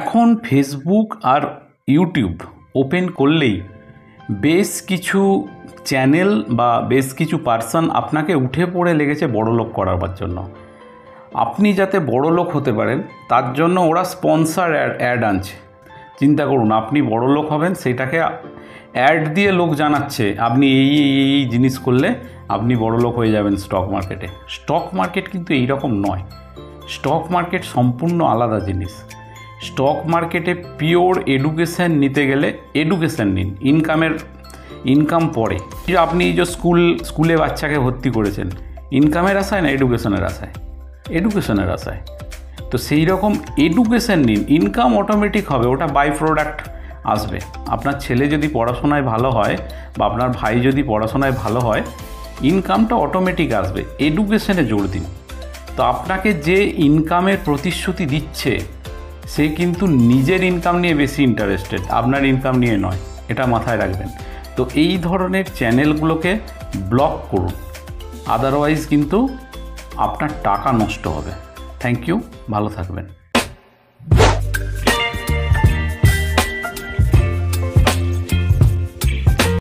এখন ফেসবুক আর YouTube open করলেই বেশ কিছু চ্যানেল বা বেশ কিছু পার্সন আপনাকে উঠে পড়ে লেগেছে বড়লোক করাবার জন্য। আপনি যাতে বড়লোক হতে পারেন তার জন্য ওরা স্পন্সার অ্যাড আনছে। চিন্তা করুন, আপনি বড়লোক হবেন, সেটাকে অ্যাড দিয়ে লোক জানাচ্ছে আপনি এই এই জিনিস করলে আপনি বড়লোক হয়ে যাবেন স্টক মার্কেটে। স্টক মার্কেট কিন্তু এই রকম নয়। স্টক মার্কেট সম্পূর্ণ আলাদা জিনিস। স্টক মার্কেটে পিওর এডুকেশন নিতে গেলে এডুকেশন নিন, ইনকাম পরে। আপনি যে স্কুলে বাচ্চাকে ভর্তি করেছেন ইনকামের আশায় না এডুকেশনের আশায়? এডুকেশনের আশায়। তো সেই রকম এডুকেশন নিন, ইনকাম অটোমেটিক হবে, ওটা বাই প্রোডাক্ট আসবে। আপনার ছেলে যদি পড়াশোনায় ভালো হয় বা আপনার ভাই যদি পড়াশোনায় ভালো হয়, ইনকামটা অটোমেটিক আসবে। এডুকেশনে জোর দিন। তো আপনাকে যে ইনকামের প্রতিশ্রুতি দিচ্ছে সে কিন্তু নিজের ইনকাম নিয়ে বেশি ইন্টারেস্টেড, আপনার ইনকাম নিয়ে নয়, এটা মাথায় রাখবেন। তো এই ধরনের চ্যানেলগুলোকে ব্লক করুন, আদারওয়াইজ কিন্তু আপনার টাকা নষ্ট হবে। থ্যাংক ইউ, ভালো থাকবেন।